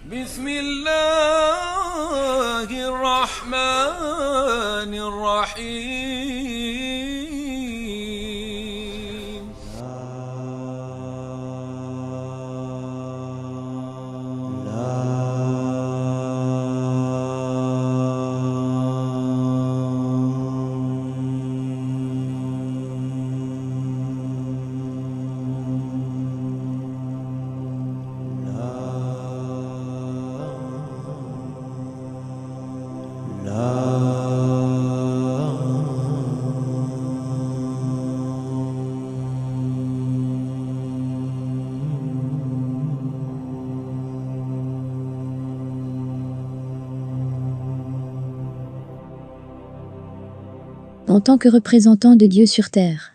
بسم الله الرحمن الرحيم En tant que représentant de Dieu sur Terre,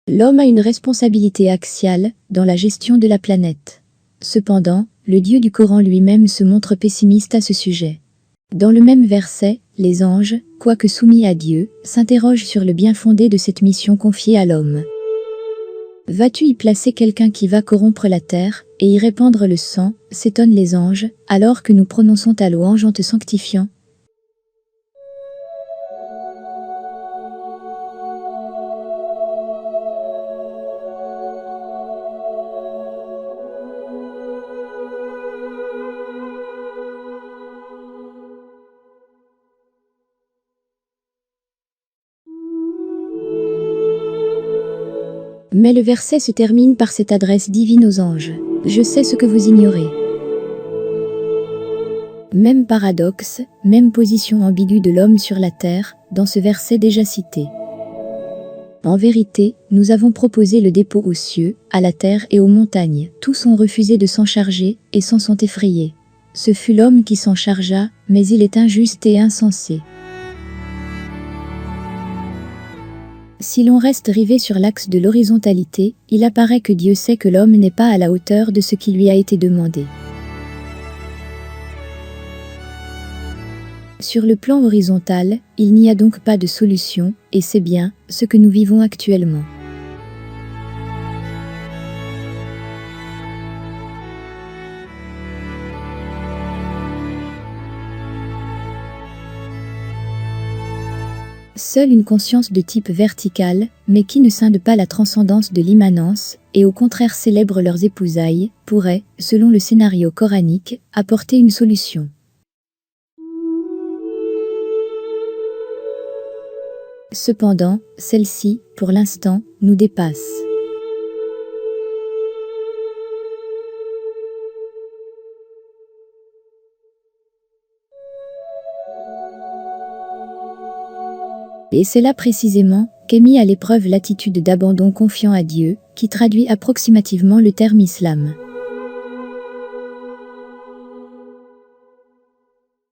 l'homme a une responsabilité axiale dans la gestion de la planète. Cependant, le Dieu du Coran lui-même se montre pessimiste à ce sujet. Dans le même verset, les anges, quoique soumis à Dieu, s'interrogent sur le bien-fondé de cette mission confiée à l'homme. Vas-tu y placer quelqu'un qui va corrompre la terre et y répandre le sang, s'étonnent les anges, alors que nous prononçons ta louange en te sanctifiant. Mais le verset se termine par cette adresse divine aux anges. Je sais ce que vous ignorez. Même paradoxe, même position ambiguë de l'homme sur la terre, dans ce verset déjà cité. En vérité, nous avons proposé le dépôt aux cieux, à la terre et aux montagnes. Tous ont refusé de s'en charger, et s'en sont effrayés. Ce fut l'homme qui s'en chargea, mais il est injuste et insensé. Si l'on reste rivé sur l'axe de l'horizontalité, il apparaît que Dieu sait que l'homme n'est pas à la hauteur de ce qui lui a été demandé. Sur le plan horizontal, il n'y a donc pas de solution, et c'est bien ce que nous vivons actuellement. Seule une conscience de type vertical, mais qui ne scinde pas la transcendance de l'immanence, et au contraire célèbre leurs épousailles, pourrait, selon le scénario coranique, apporter une solution. Cependant, celle-ci, pour l'instant, nous dépasse. Et c'est là précisément qu'est mis à l'épreuve l'attitude d'abandon confiant à Dieu, qui traduit approximativement le terme islam.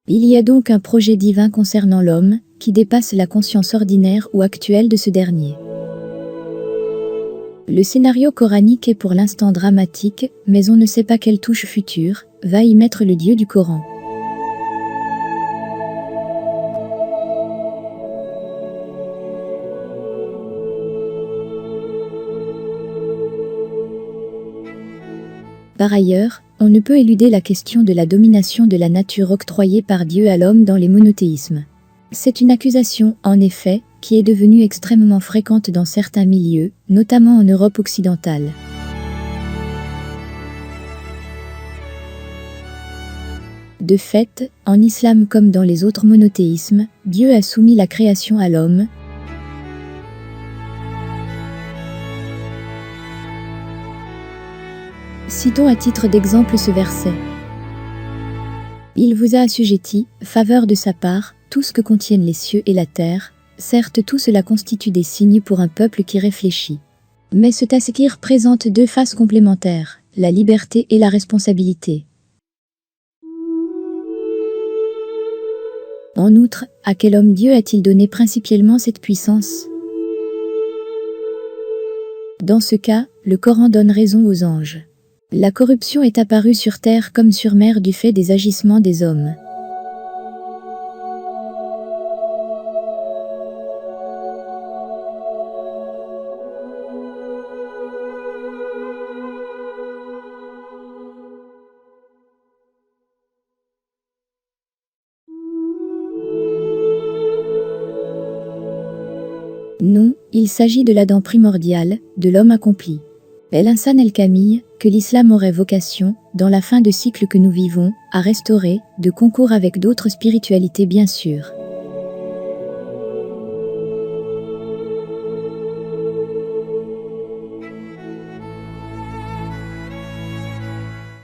Il y a donc un projet divin concernant l'homme, qui dépasse la conscience ordinaire ou actuelle de ce dernier. Le scénario coranique est pour l'instant dramatique, mais on ne sait pas quelle touche future va y mettre le Dieu du Coran. Par ailleurs, on ne peut éluder la question de la domination de la nature octroyée par Dieu à l'homme dans les monothéismes. C'est une accusation, en effet, qui est devenue extrêmement fréquente dans certains milieux, notamment en Europe occidentale. De fait, en islam comme dans les autres monothéismes, Dieu a soumis la création à l'homme. Citons à titre d'exemple ce verset. Il vous a assujetti, faveur de sa part, tout ce que contiennent les cieux et la terre. Certes, tout cela constitue des signes pour un peuple qui réfléchit. Mais ce tazkir présente deux faces complémentaires, la liberté et la responsabilité. En outre, à quel homme Dieu a-t-il donné principalement cette puissance? Dans ce cas, le Coran donne raison aux anges. La corruption est apparue sur terre comme sur mer du fait des agissements des hommes. Non, il s'agit de l'Adam primordial, de l'homme accompli. El-Insan El-Kamil, que l'islam aurait vocation, dans la fin de cycle que nous vivons, à restaurer, de concours avec d'autres spiritualités bien sûr.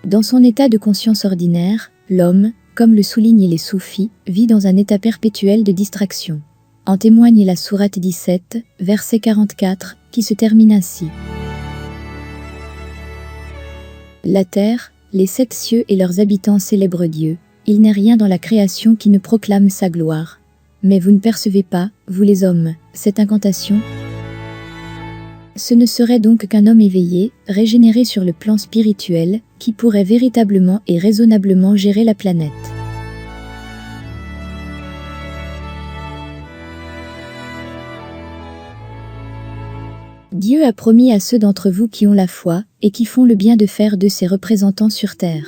Dans son état de conscience ordinaire, l'homme, comme le soulignent les soufis, vit dans un état perpétuel de distraction. En témoigne la sourate 17, verset 44, qui se termine ainsi. La terre, les 7 cieux et leurs habitants célèbrent Dieu. Il n'est rien dans la création qui ne proclame sa gloire. Mais vous ne percevez pas, vous les hommes, cette incantation. Ce ne serait donc qu'un homme éveillé, régénéré sur le plan spirituel, qui pourrait véritablement et raisonnablement gérer la planète. Dieu a promis à ceux d'entre vous qui ont la foi, et qui font le bien de faire de ses représentants sur terre.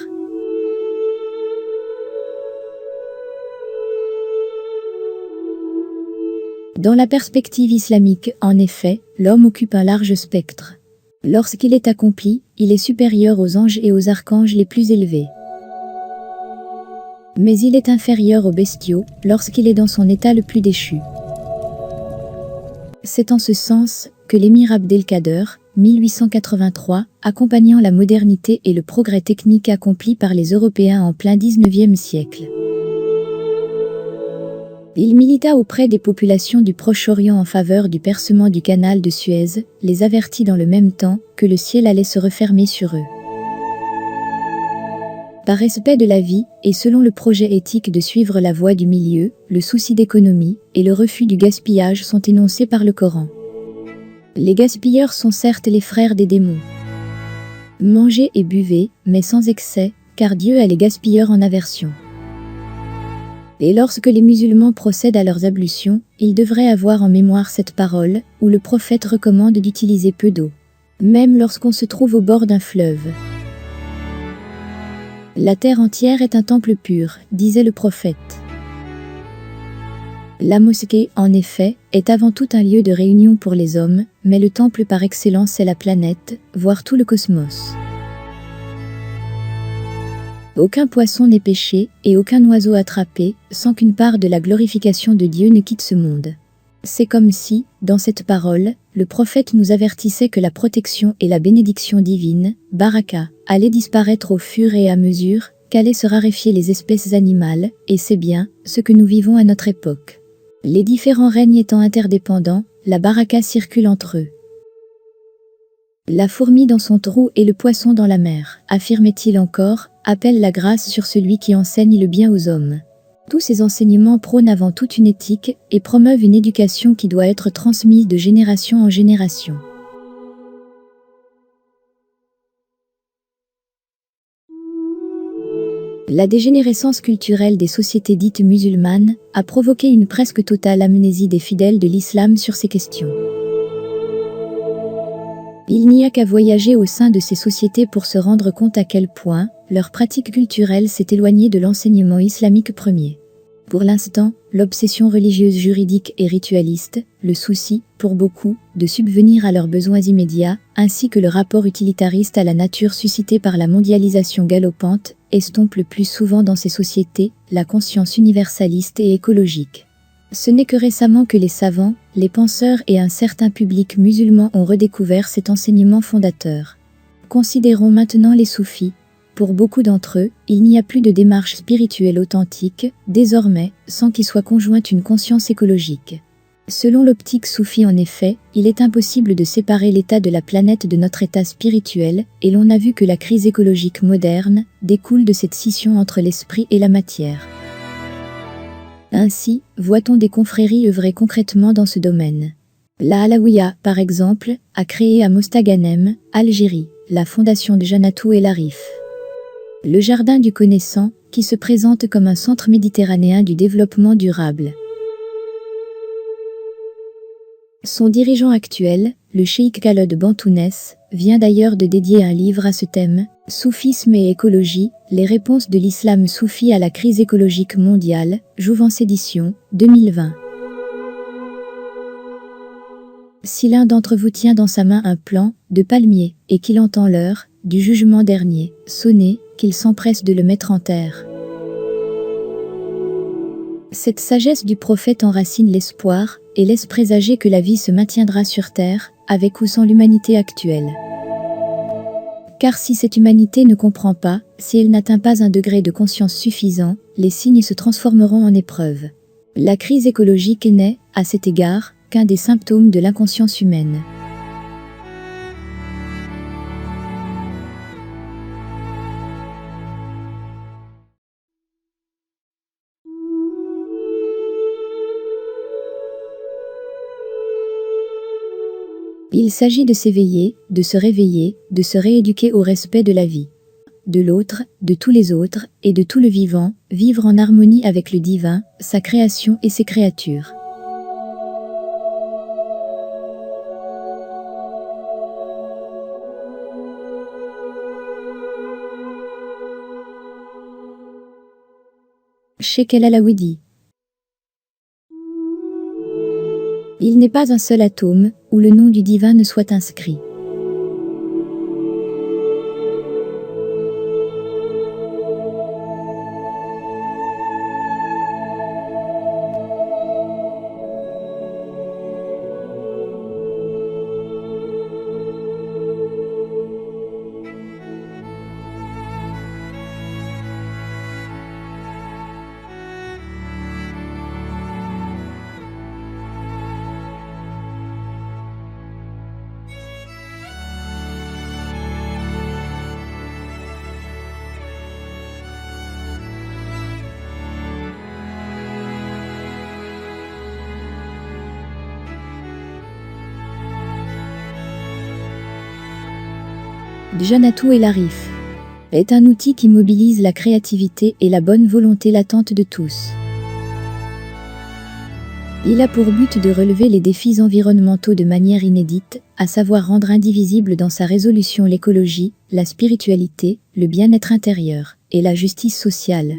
Dans la perspective islamique, en effet, l'homme occupe un large spectre. Lorsqu'il est accompli, il est supérieur aux anges et aux archanges les plus élevés. Mais il est inférieur aux bestiaux, lorsqu'il est dans son état le plus déchu. C'est en ce sens que l'émir Abdelkader, 1883, accompagnant la modernité et le progrès technique accompli par les Européens en plein 19e siècle. Il milita auprès des populations du Proche-Orient en faveur du percement du canal de Suez, les avertit dans le même temps que le ciel allait se refermer sur eux. Par respect de la vie, et selon le projet éthique de suivre la voie du milieu, le souci d'économie et le refus du gaspillage sont énoncés par le Coran. Les gaspilleurs sont certes les frères des démons. Mangez et buvez, mais sans excès, car Dieu a les gaspilleurs en aversion. Et lorsque les musulmans procèdent à leurs ablutions, ils devraient avoir en mémoire cette parole, où le prophète recommande d'utiliser peu d'eau. Même lorsqu'on se trouve au bord d'un fleuve. La terre entière est un temple pur, disait le prophète. La mosquée, en effet, est avant tout un lieu de réunion pour les hommes, mais le temple par excellence est la planète, voire tout le cosmos. Aucun poisson n'est pêché, et aucun oiseau attrapé, sans qu'une part de la glorification de Dieu ne quitte ce monde. C'est comme si, dans cette parole, le prophète nous avertissait que la protection et la bénédiction divine, baraka, allaient disparaître au fur et à mesure qu'allaient se raréfier les espèces animales, et c'est bien ce que nous vivons à notre époque. Les différents règnes étant interdépendants, la baraka circule entre eux. La fourmi dans son trou et le poisson dans la mer, affirmait-il encore, appelle la grâce sur celui qui enseigne le bien aux hommes. Tous ces enseignements prônent avant tout une éthique et promeuvent une éducation qui doit être transmise de génération en génération. La dégénérescence culturelle des sociétés dites musulmanes a provoqué une presque totale amnésie des fidèles de l'islam sur ces questions. Il n'y a qu'à voyager au sein de ces sociétés pour se rendre compte à quel point leur pratique culturelle s'est éloignée de l'enseignement islamique premier. Pour l'instant, l'obsession religieuse juridique et ritualiste, le souci, pour beaucoup, de subvenir à leurs besoins immédiats, ainsi que le rapport utilitariste à la nature suscité par la mondialisation galopante, estompe le plus souvent dans ces sociétés la conscience universaliste et écologique. Ce n'est que récemment que les savants, les penseurs et un certain public musulman ont redécouvert cet enseignement fondateur. Considérons maintenant les soufis. Pour beaucoup d'entre eux, il n'y a plus de démarche spirituelle authentique, désormais, sans qu'il soit conjointe une conscience écologique. Selon l'optique soufie en effet, il est impossible de séparer l'état de la planète de notre état spirituel, et l'on a vu que la crise écologique moderne découle de cette scission entre l'esprit et la matière. Ainsi, voit-on des confréries œuvrer concrètement dans ce domaine. La Alaouia, par exemple, a créé à Mostaganem, Algérie, la fondation de Janatou El Arif. Le Jardin du Connaissant, qui se présente comme un centre méditerranéen du développement durable. Son dirigeant actuel, le cheikh Khaled Bantounès, vient d'ailleurs de dédier un livre à ce thème, Soufisme et écologie, les réponses de l'islam soufi à la crise écologique mondiale, Jouvence Éditions, 2020. Si l'un d'entre vous tient dans sa main un plant de palmier, et qu'il entend l'heure du jugement dernier sonner, qu'il s'empresse de le mettre en terre. Cette sagesse du prophète enracine l'espoir, et laisse présager que la vie se maintiendra sur terre, avec ou sans l'humanité actuelle. Car si cette humanité ne comprend pas, si elle n'atteint pas un degré de conscience suffisant, les signes se transformeront en épreuves. La crise écologique n'est, à cet égard, qu'un des symptômes de l'inconscience humaine. Il s'agit de s'éveiller, de se réveiller, de se rééduquer au respect de la vie, de l'autre, de tous les autres, et de tout le vivant, vivre en harmonie avec le divin, sa création et ses créatures. Cheikh El Alaoui dit: il n'est pas un seul atome où le nom du divin ne soit inscrit. Janatou El Arif est un outil qui mobilise la créativité et la bonne volonté latente de tous. Il a pour but de relever les défis environnementaux de manière inédite, à savoir rendre indivisible dans sa résolution l'écologie, la spiritualité, le bien-être intérieur et la justice sociale.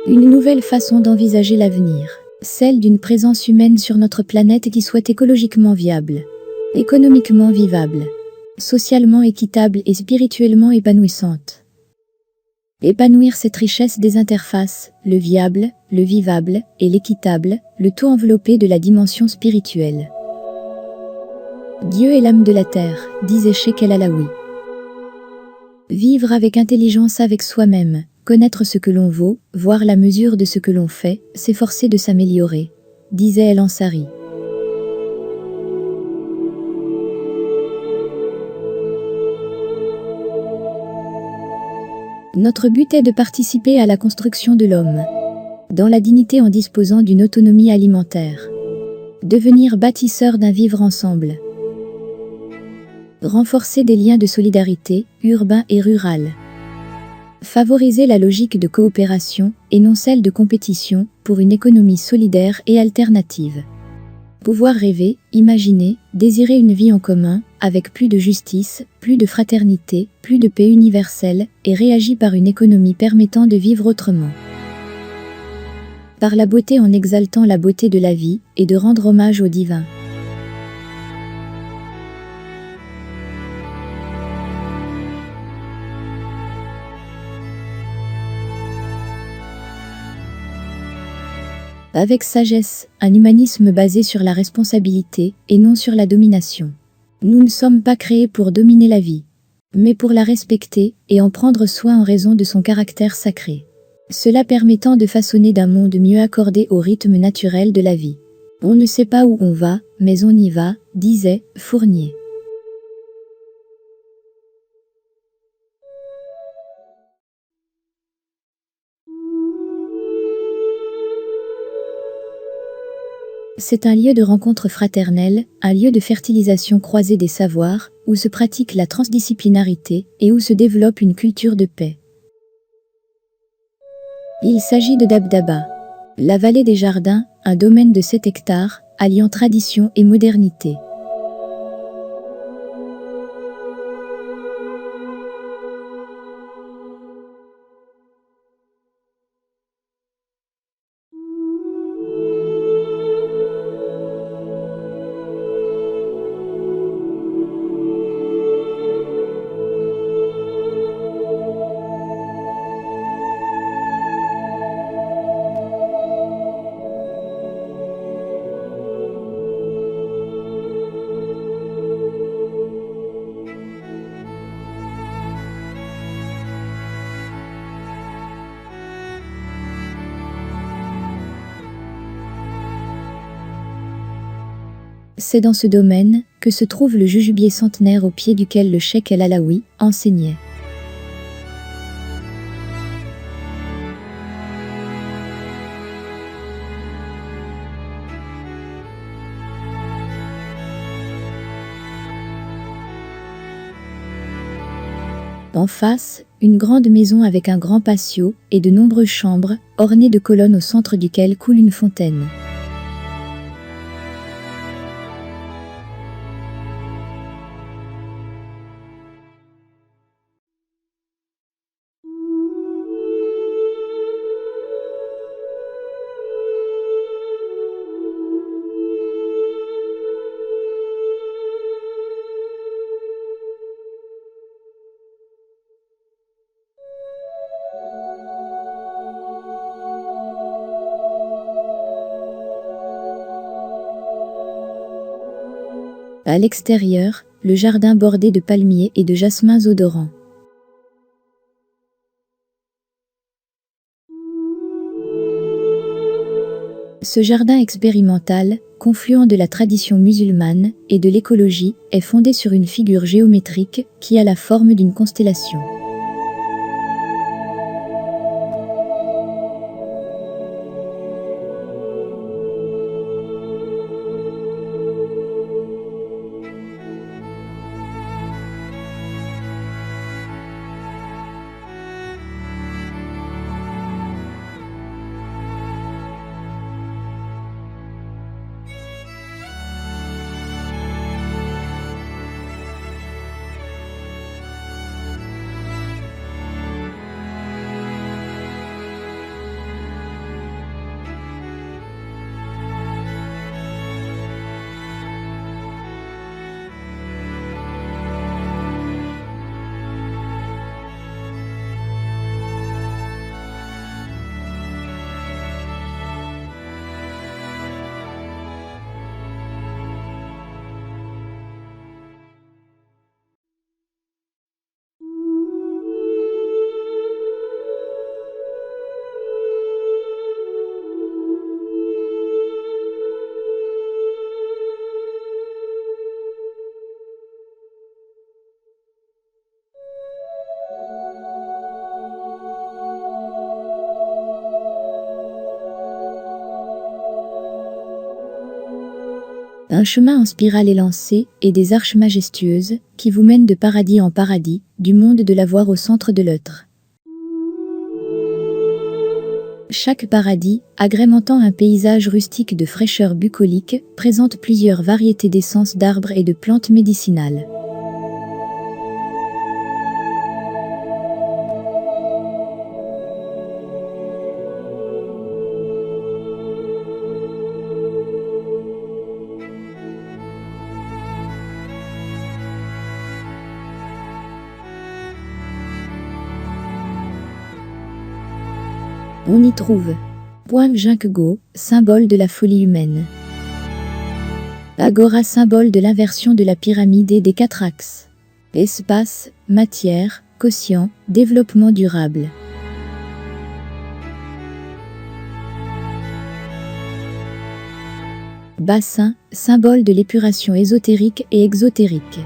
Une nouvelle façon d'envisager l'avenir, celle d'une présence humaine sur notre planète qui soit écologiquement viable, économiquement vivable, socialement équitable et spirituellement épanouissante. Épanouir cette richesse des interfaces, le viable, le vivable et l'équitable, le tout enveloppé de la dimension spirituelle. Dieu est l'âme de la terre, disait Cheikh El Alaoui. Vivre avec intelligence avec soi-même, connaître ce que l'on vaut, voir la mesure de ce que l'on fait, s'efforcer de s'améliorer, disait El Ansari. Notre but est de participer à la construction de l'homme, dans la dignité en disposant d'une autonomie alimentaire. Devenir bâtisseur d'un vivre ensemble. Renforcer des liens de solidarité, urbain et rural. Favoriser la logique de coopération, et non celle de compétition, pour une économie solidaire et alternative. Pouvoir rêver, imaginer, désirer une vie en commun, avec plus de justice, plus de fraternité, plus de paix universelle, et réagi par une économie permettant de vivre autrement. Par la beauté en exaltant la beauté de la vie, et de rendre hommage au divin. Avec sagesse, un humanisme basé sur la responsabilité, et non sur la domination. Nous ne sommes pas créés pour dominer la vie, mais pour la respecter, et en prendre soin en raison de son caractère sacré. Cela permettant de façonner d'un monde mieux accordé au rythme naturel de la vie. On ne sait pas où on va, mais on y va, disait Fournier. C'est un lieu de rencontre fraternelle, un lieu de fertilisation croisée des savoirs, où se pratique la transdisciplinarité et où se développe une culture de paix. Il s'agit de Dabdaba, la vallée des jardins, un domaine de 7 hectares, alliant tradition et modernité. C'est dans ce domaine que se trouve le jujubier centenaire au pied duquel le cheikh El Alaoui enseignait. En face, une grande maison avec un grand patio et de nombreuses chambres, ornées de colonnes au centre duquel coule une fontaine. À l'extérieur, le jardin bordé de palmiers et de jasmins odorants. Ce jardin expérimental, confluent de la tradition musulmane et de l'écologie, est fondé sur une figure géométrique qui a la forme d'une constellation. Un chemin en spirale est lancé et des arches majestueuses qui vous mènent de paradis en paradis, du monde de la voir au centre de l'autre. Chaque paradis, agrémentant un paysage rustique de fraîcheur bucolique, présente plusieurs variétés d'essences d'arbres et de plantes médicinales. On y trouve Point Ginkgo, symbole de la folie humaine. Agora, symbole de l'inversion de la pyramide et des 4 axes. Espace, matière, quotient, développement durable. Bassin, symbole de l'épuration ésotérique et exotérique.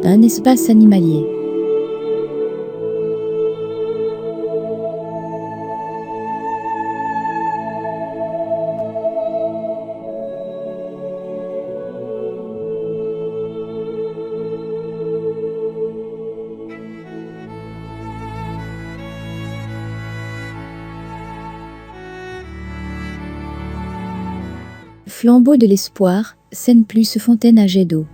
Un espace animalier. Flambeau de l'espoir, scène plus fontaine à jet d'eau.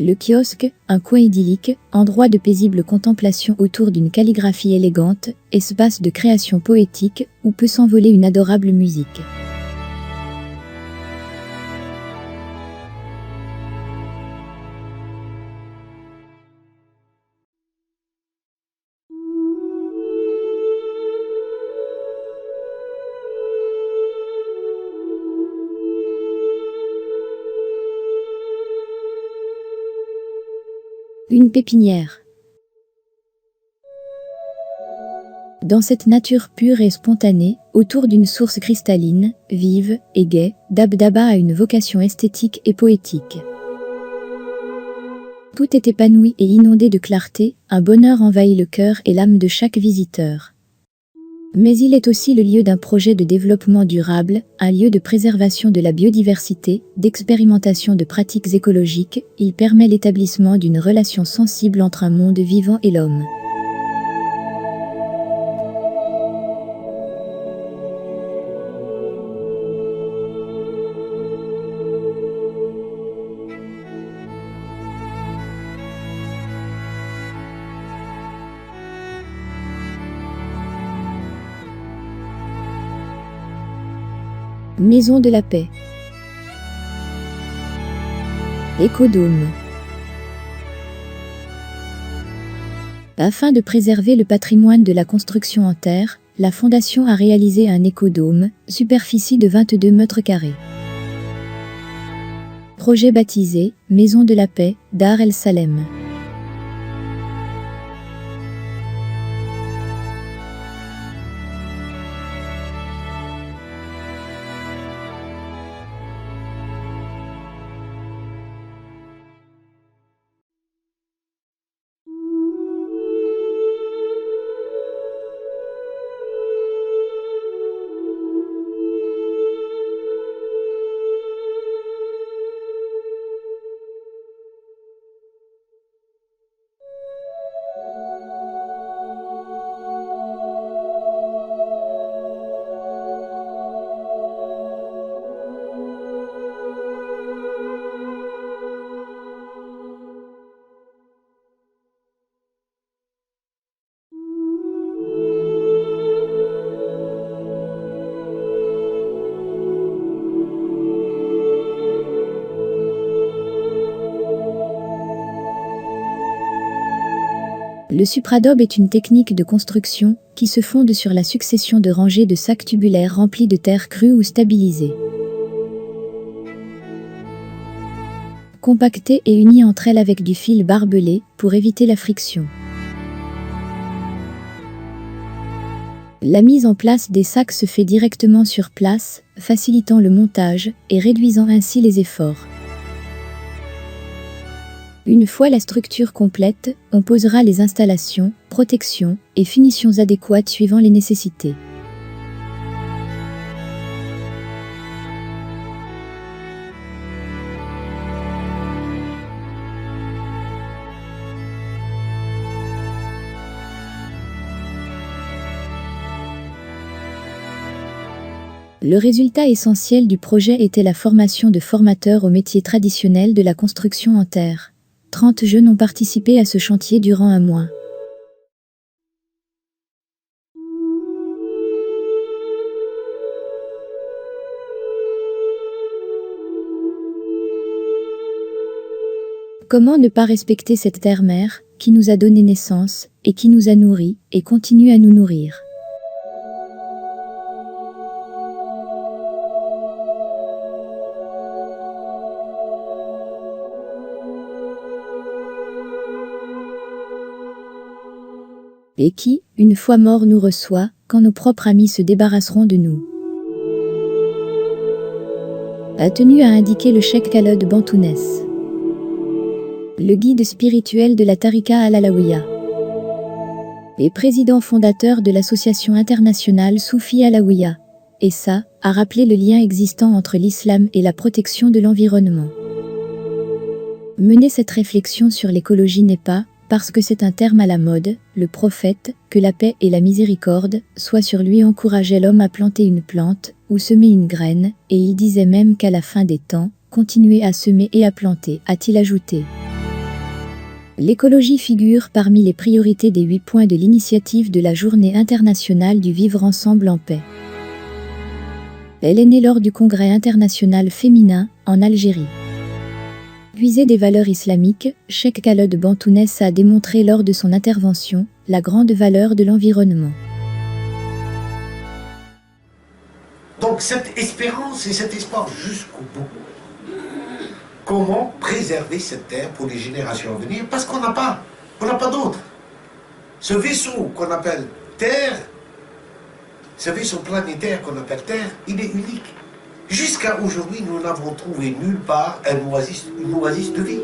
Le kiosque, un coin idyllique, endroit de paisible contemplation autour d'une calligraphie élégante, espace de création poétique, où peut s'envoler une adorable musique. Une pépinière. Dans cette nature pure et spontanée, autour d'une source cristalline, vive et gaie, Dabdaba a une vocation esthétique et poétique. Tout est épanoui et inondé de clarté, un bonheur envahit le cœur et l'âme de chaque visiteur. Mais il est aussi le lieu d'un projet de développement durable, un lieu de préservation de la biodiversité, d'expérimentation de pratiques écologiques. Il permet l'établissement d'une relation sensible entre un monde vivant et l'homme. Maison de la paix. Écodôme. Afin de préserver le patrimoine de la construction en terre, la Fondation a réalisé un écodôme, superficie de 22 mètres carrés. Projet baptisé Maison de la paix, Dar el Salem. Le supradobe est une technique de construction qui se fonde sur la succession de rangées de sacs tubulaires remplis de terre crue ou stabilisée. Compactées et unies entre elles avec du fil barbelé pour éviter la friction. La mise en place des sacs se fait directement sur place, facilitant le montage et réduisant ainsi les efforts. Une fois la structure complète, on posera les installations, protections et finitions adéquates suivant les nécessités. Le résultat essentiel du projet était la formation de formateurs aux métiers traditionnels de la construction en terre. 30 jeunes ont participé à ce chantier durant un mois. Comment ne pas respecter cette terre-mère qui nous a donné naissance et qui nous a nourris et continue à nous nourrir? Et qui, une fois mort, nous reçoit, quand nos propres amis se débarrasseront de nous. A tenu à indiquer le Cheikh Khaled Bantounès, le guide spirituel de la Tariqa al-Alawiya et président fondateur de l'association internationale Soufi Alawiya, et ça, a rappelé le lien existant entre l'islam et la protection de l'environnement. Mener cette réflexion sur l'écologie n'est pas, parce que c'est un terme à la mode, le prophète, que la paix et la miséricorde soient sur lui, encourageait l'homme à planter une plante ou semer une graine, et il disait même qu'à la fin des temps, continuez à semer et à planter, a-t-il ajouté. L'écologie figure parmi les priorités des 8 points de l'initiative de la Journée internationale du vivre ensemble en paix. Elle est née lors du Congrès international féminin, en Algérie. Puisée des valeurs islamiques, Cheikh Khaled Bentounès a démontré lors de son intervention la grande valeur de l'environnement. Donc cette espérance et cet espoir jusqu'au bout. Comment préserver cette terre pour les générations à venir? Parce qu'on n'a pas d'autre. Ce vaisseau qu'on appelle Terre, ce vaisseau planétaire qu'on appelle Terre, il est unique. Jusqu'à aujourd'hui, nous n'avons trouvé nulle part une oasis de vie.